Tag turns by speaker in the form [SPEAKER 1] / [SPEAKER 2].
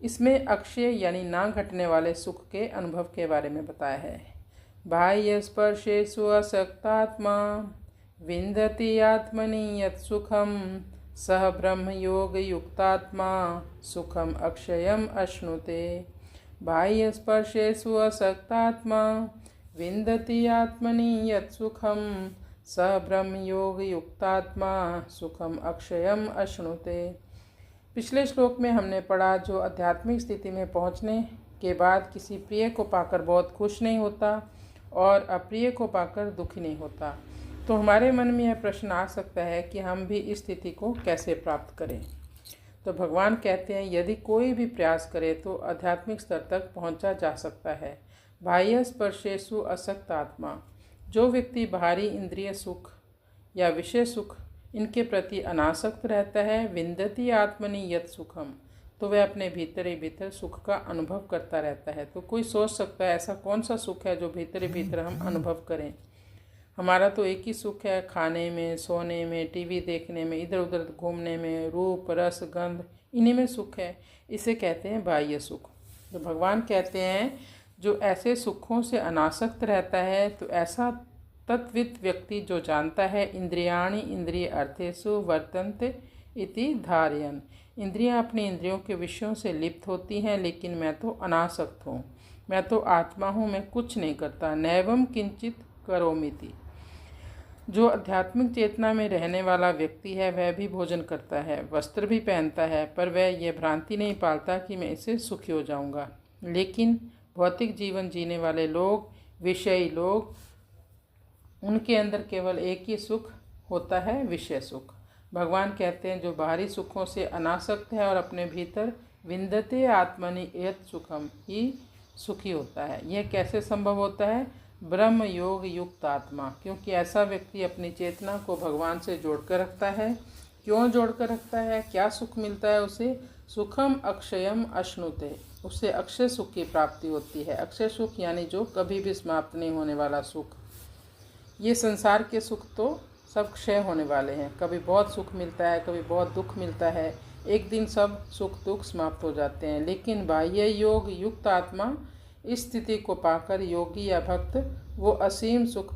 [SPEAKER 1] इसमें अक्षय यानी ना घटने वाले सुख के अनुभव के बारे में बताया है। बाह्य स्पर्शेषु असक्तात्मा विन्दति आत्मनि यत् सुखम सह ब्रह्म योग युक्तात्मा सुखम अक्षयम अश्नुते। बाह्य स्पर्शेषु असक्तात्मा विन्दति आत्मनि यत् सुखम सह ब्रह्म योग युक्तात्मा सुखम अक्षयम अश्नुते। पिछले श्लोक में हमने पढ़ा, जो आध्यात्मिक स्थिति में पहुंचने के बाद किसी प्रिय को पाकर बहुत खुश नहीं होता और अप्रिय को पाकर दुखी नहीं होता, तो हमारे मन में यह प्रश्न आ सकता है कि हम भी इस स्थिति को कैसे प्राप्त करें। तो भगवान कहते हैं, यदि कोई भी प्रयास करे तो आध्यात्मिक स्तर तक पहुंचा जा सकता है। बाह्य स्पर्शेषु असक्त आत्मा, जो व्यक्ति बाहरी इंद्रिय सुख या विषय सुख इनके प्रति अनासक्त रहता है, विन्दति आत्मनि यत् सुखम, तो वह अपने भीतर ही भीतर सुख का अनुभव करता रहता है। तो कोई सोच सकता है ऐसा कौन सा सुख है जो भीतर ही भीतर हम अनुभव करें। हमारा तो एक ही सुख है, खाने में, सोने में, टीवी देखने में, इधर उधर घूमने में, रूप रस गंध, इन्हीं में सुख है। इसे कहते हैं बाह्य सुख। तो भगवान कहते हैं, जो ऐसे सुखों से अनासक्त रहता है, तो ऐसा तत्वित व्यक्ति जो जानता है, इंद्रियाणि इंद्रिय अर्थेषु वर्तन्ते इति धारयन्, इंद्रियां अपनी इंद्रियों के विषयों से लिप्त होती हैं, लेकिन मैं तो अनासक्त हूँ, मैं तो आत्मा हूँ, मैं कुछ नहीं करता। नैवम किंचित करोमीति, जो आध्यात्मिक चेतना में रहने वाला व्यक्ति है वह भी भोजन करता है, वस्त्र भी पहनता है, पर वह यह भ्रांति नहीं पालता कि मैं इससे सुखी हो जाऊंगा। लेकिन भौतिक जीवन जीने वाले लोग, विषयी लोग, उनके अंदर केवल एक ही सुख होता है, विषय सुख। भगवान कहते हैं, जो बाहरी सुखों से अनासक्त है और अपने भीतर विन्दते आत्मनि यत् सुखम ही सुखी होता है। यह कैसे संभव होता है? ब्रह्म योग युक्त आत्मा, क्योंकि ऐसा व्यक्ति अपनी चेतना को भगवान से जोड़कर रखता है। क्यों जोड़कर रखता है? क्या सुख मिलता है उसे? सुखम अक्षयम अश्नुते, उससे अक्षय सुख की प्राप्ति होती है। अक्षय सुख यानी जो कभी भी समाप्त नहीं होने वाला सुख। ये संसार के सुख तो सब क्षय होने वाले हैं। कभी बहुत सुख मिलता है, कभी बहुत दुख मिलता है, एक दिन सब सुख दुख समाप्त हो जाते हैं। लेकिन बाह्य योग युक्त आत्मा इस स्थिति को पाकर योगी या भक्त वो असीम सुख